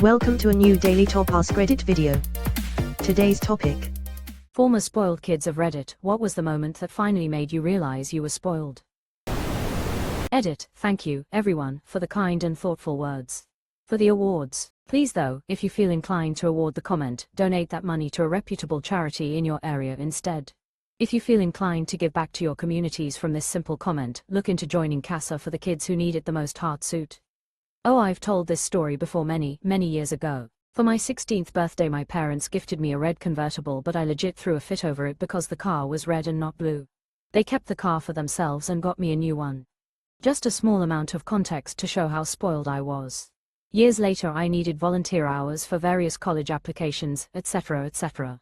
Welcome to a new Daily Top AskReddit video. Today's topic. Former spoiled kids of Reddit, what was the moment that finally made you realize you were spoiled? Edit, thank you, everyone, for the kind and thoughtful words. For the awards. Please though, if you feel inclined to award the comment, donate that money to a reputable charity in your area instead. If you feel inclined to give back to your communities from this simple comment, look into joining CASA for the kids who need it the most. Heartsuit. Oh, I've told this story before many years ago. For my 16th birthday my parents gifted me a red convertible, but I legit threw a fit over it because the car was red and not blue. They kept the car for themselves and got me a new one. Just a small amount of context to show how spoiled I was. Years later I needed volunteer hours for various college applications, etc. etc.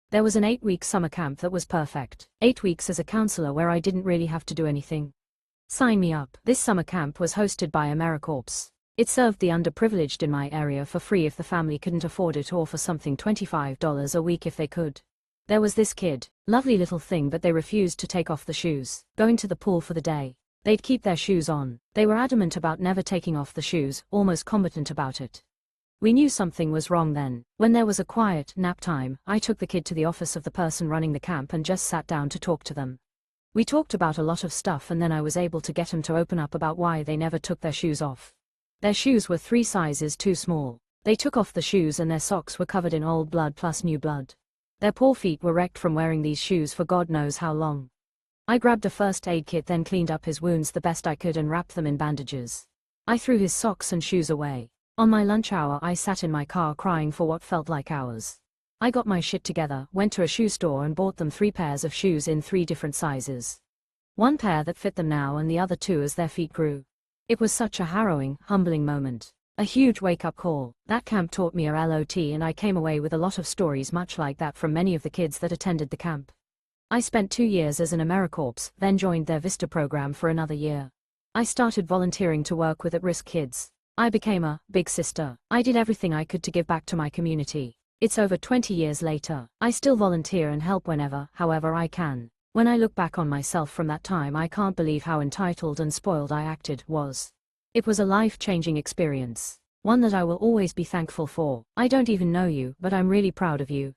There was an 8-week summer camp that was perfect. 8 weeks as a counselor where I didn't really have to do anything. Sign me up. This summer camp was hosted by AmeriCorps. It served the underprivileged in my area for free if the family couldn't afford it, or for something $25 a week if they could. There was this kid, lovely little thing, but they refused to take off the shoes. Going to the pool for the day. They'd keep their shoes on. They were adamant about never taking off the shoes, almost combatant about it. We knew something was wrong then. When there was a quiet nap time, I took the kid to the office of the person running the camp and just sat down to talk to them. We talked about a lot of stuff and then I was able to get him to open up about why they never took their shoes off. Their shoes were 3 sizes too small. They took off the shoes and their socks were covered in old blood plus new blood. Their poor feet were wrecked from wearing these shoes for God knows how long. I grabbed a first aid kit, then cleaned up his wounds the best I could and wrapped them in bandages. I threw his socks and shoes away. On my lunch hour I sat in my car crying for what felt like hours. I got my shit together, went to a shoe store and bought them 3 pairs of shoes in 3 different sizes. 1 pair that fit them now and the other 2 as their feet grew. It was such a harrowing, humbling moment. A huge wake-up call. That camp taught me a lot and I came away with a lot of stories much like that from many of the kids that attended the camp. I spent 2 years as an AmeriCorps, then joined their Vista program for another year. I started volunteering to work with at-risk kids. I became a big sister. I did everything I could to give back to my community. It's over 20 years later. I still volunteer and help whenever, however I can. When I look back on myself from that time I can't believe how entitled and spoiled I acted was. It was a life-changing experience. One that I will always be thankful for. I don't even know you, but I'm really proud of you.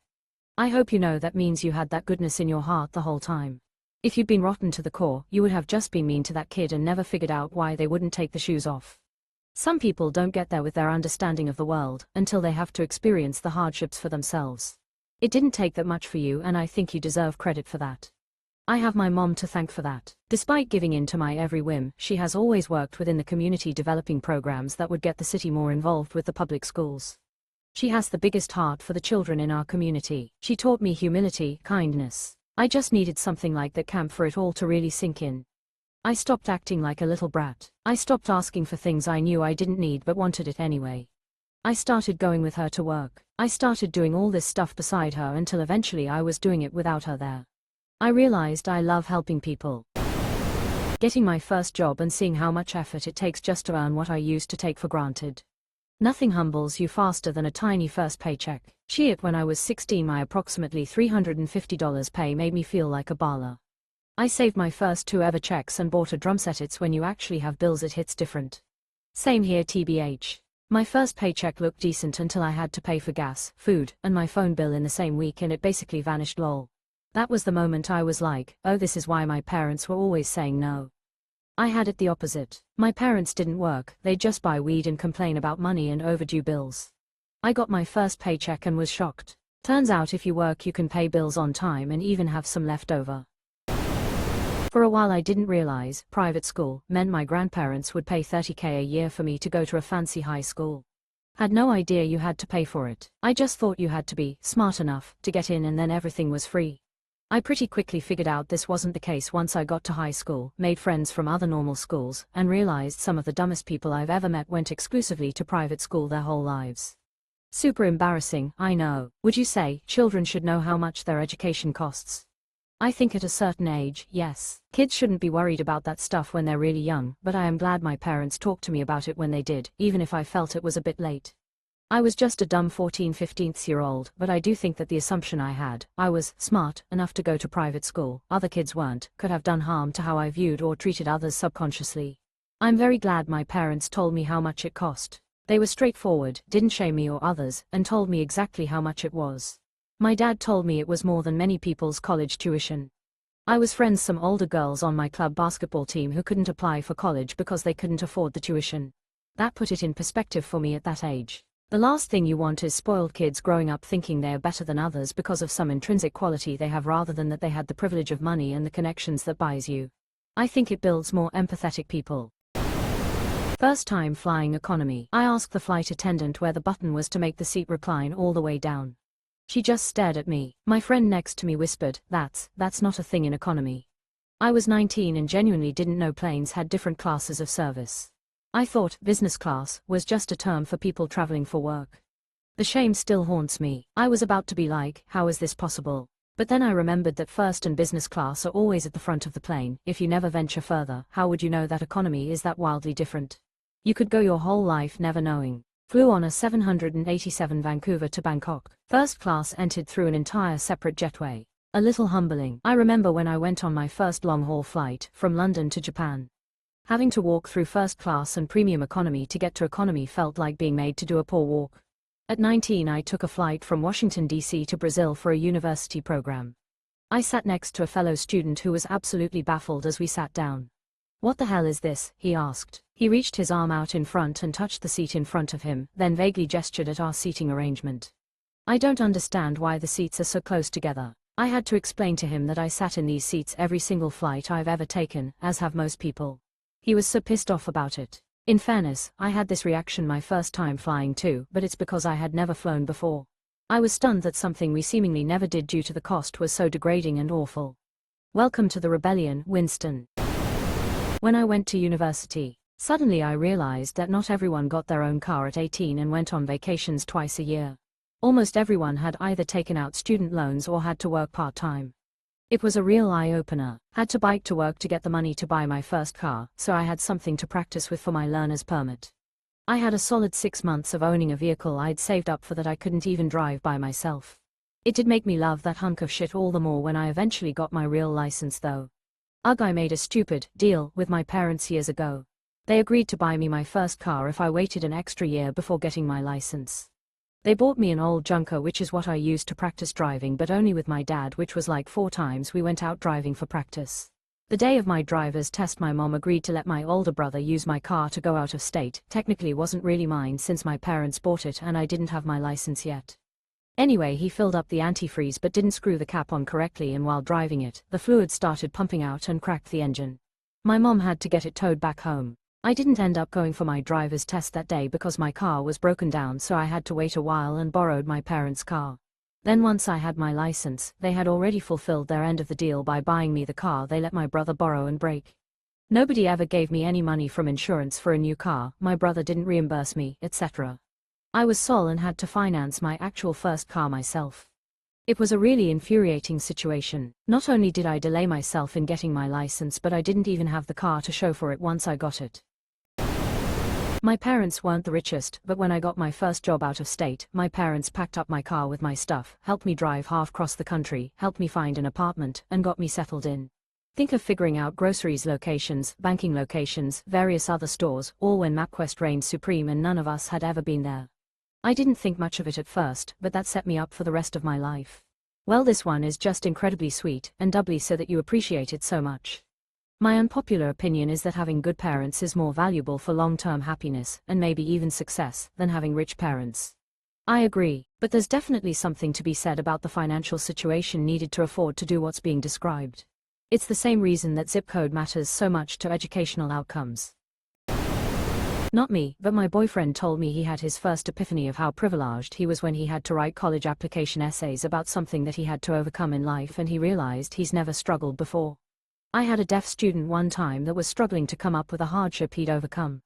I hope you know that means you had that goodness in your heart the whole time. If you'd been rotten to the core, you would have just been mean to that kid and never figured out why they wouldn't take the shoes off. Some people don't get there with their understanding of the world until they have to experience the hardships for themselves. It didn't take that much for you and I think you deserve credit for that. I have my mom to thank for that. Despite giving in to my every whim, she has always worked within the community developing programs that would get the city more involved with the public schools. She has the biggest heart for the children in our community. She taught me humility, kindness. I just needed something like that camp for it all to really sink in. I stopped acting like a little brat. I stopped asking for things I knew I didn't need but wanted it anyway. I started going with her to work. I started doing all this stuff beside her until eventually I was doing it without her there. I realized I love helping people. Getting my first job and seeing how much effort it takes just to earn what I used to take for granted. Nothing humbles you faster than a tiny first paycheck. Shit, when I was 16 my approximately $350 pay made me feel like a baller. I saved my first 2 ever checks and bought a drum set. It's when you actually have bills it hits different. Same here TBH. My first paycheck looked decent until I had to pay for gas, food, and my phone bill in the same week and it basically vanished lol. That was the moment I was like, oh, this is why my parents were always saying no. I had it the opposite. My parents didn't work, they'd just buy weed and complain about money and overdue bills. I got my first paycheck and was shocked. Turns out if you work you can pay bills on time and even have some left over. For a while I didn't realize private school meant my grandparents would pay $30,000 a year for me to go to a fancy high school. Had no idea you had to pay for it. I just thought you had to be smart enough to get in and then everything was free. I pretty quickly figured out this wasn't the case once I got to high school, made friends from other normal schools, and realized some of the dumbest people I've ever met went exclusively to private school their whole lives. Super embarrassing, I know. Would you say children should know how much their education costs? I think at a certain age, yes. Kids shouldn't be worried about that stuff when they're really young, but I am glad my parents talked to me about it when they did, even if I felt it was a bit late. I was just a dumb 14-15-year-old, but I do think that the assumption I had, I was smart enough to go to private school, other kids weren't, could have done harm to how I viewed or treated others subconsciously. I'm very glad my parents told me how much it cost. They were straightforward, didn't shame me or others, and told me exactly how much it was. My dad told me it was more than many people's college tuition. I was friends some older girls on my club basketball team who couldn't apply for college because they couldn't afford the tuition. That put it in perspective for me at that age. The last thing you want is spoiled kids growing up thinking they are better than others because of some intrinsic quality they have rather than that they had the privilege of money and the connections that buys you. I think it builds more empathetic people. First time flying economy. I asked the flight attendant where the button was to make the seat recline all the way down. She just stared at me. My friend next to me whispered, that's not a thing in economy. I was 19 and genuinely didn't know planes had different classes of service. I thought business class was just a term for people traveling for work. The shame still haunts me. I was about to be like, how is this possible? But then I remembered that first and business class are always at the front of the plane. If you never venture further, how would you know that economy is that wildly different? You could go your whole life never knowing. Flew on a 787 Vancouver to Bangkok. First class entered through an entire separate jetway. A little humbling. I remember when I went on my first long-haul flight from London to Japan. Having to walk through first class and premium economy to get to economy felt like being made to do a poor walk. At 19 I took a flight from Washington, D.C. to Brazil for a university program. I sat next to a fellow student who was absolutely baffled as we sat down. "What the hell is this?" he asked. He reached his arm out in front and touched the seat in front of him, then vaguely gestured at our seating arrangement. "I don't understand why the seats are so close together." I had to explain to him that I sat in these seats every single flight I've ever taken, as have most people. He was so pissed off about it. In fairness, I had this reaction my first time flying too, but it's because I had never flown before. I was stunned that something we seemingly never did due to the cost was so degrading and awful. Welcome to the rebellion, Winston. When I went to university, suddenly I realized that not everyone got their own car at 18 and went on vacations twice a year. Almost everyone had either taken out student loans or had to work part-time. It was a real eye-opener. Had to bike to work to get the money to buy my first car, so I had something to practice with for my learner's permit. I had a solid 6 months of owning a vehicle I'd saved up for that I couldn't even drive by myself. It did make me love that hunk of shit all the more when I eventually got my real license though. Ugh, I made a stupid deal with my parents years ago. They agreed to buy me my first car if I waited an extra year before getting my license. They bought me an old junker, which is what I used to practice driving, but only with my dad, which was like 4 times we went out driving for practice. The day of my driver's test my mom agreed to let my older brother use my car to go out of state. Technically wasn't really mine since my parents bought it and I didn't have my license yet. Anyway, he filled up the antifreeze but didn't screw the cap on correctly, and while driving it, the fluid started pumping out and cracked the engine. My mom had to get it towed back home. I didn't end up going for my driver's test that day because my car was broken down, so I had to wait a while and borrowed my parents' car. Then once I had my license, they had already fulfilled their end of the deal by buying me the car they let my brother borrow and break. Nobody ever gave me any money from insurance for a new car, my brother didn't reimburse me, etc. I was sole and had to finance my actual first car myself. It was a really infuriating situation. Not only did I delay myself in getting my license, but I didn't even have the car to show for it once I got it. My parents weren't the richest, but when I got my first job out of state, my parents packed up my car with my stuff, helped me drive half across the country, helped me find an apartment, and got me settled in. Think of figuring out groceries locations, banking locations, various other stores, all when MapQuest reigned supreme and none of us had ever been there. I didn't think much of it at first, but that set me up for the rest of my life. Well, this one is just incredibly sweet, and doubly so that you appreciate it so much. My unpopular opinion is that having good parents is more valuable for long-term happiness, and maybe even success, than having rich parents. I agree, but there's definitely something to be said about the financial situation needed to afford to do what's being described. It's the same reason that zip code matters so much to educational outcomes. Not me, but my boyfriend told me he had his first epiphany of how privileged he was when he had to write college application essays about something that he had to overcome in life, and he realized he's never struggled before. I had a deaf student one time that was struggling to come up with a hardship he'd overcome.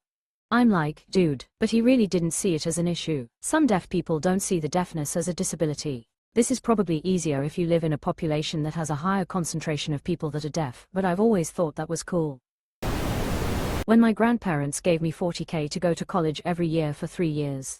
I'm like, dude, but he really didn't see it as an issue. Some deaf people don't see the deafness as a disability. This is probably easier if you live in a population that has a higher concentration of people that are deaf, but I've always thought that was cool. When my grandparents gave me $40,000 to go to college every year for 3 years.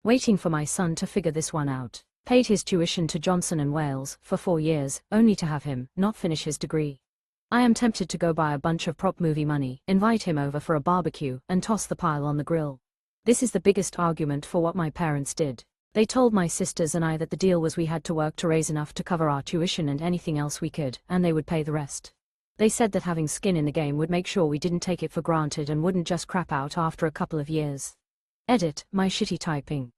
Waiting for my son to figure this one out. Paid his tuition to Johnson & Wales for 4 years, only to have him not finish his degree. I am tempted to go buy a bunch of prop movie money, invite him over for a barbecue, and toss the pile on the grill. This is the biggest argument for what my parents did. They told my sisters and I that the deal was we had to work to raise enough to cover our tuition and anything else we could, and they would pay the rest. They said that having skin in the game would make sure we didn't take it for granted and wouldn't just crap out after a couple of years. Edit, my shitty typing.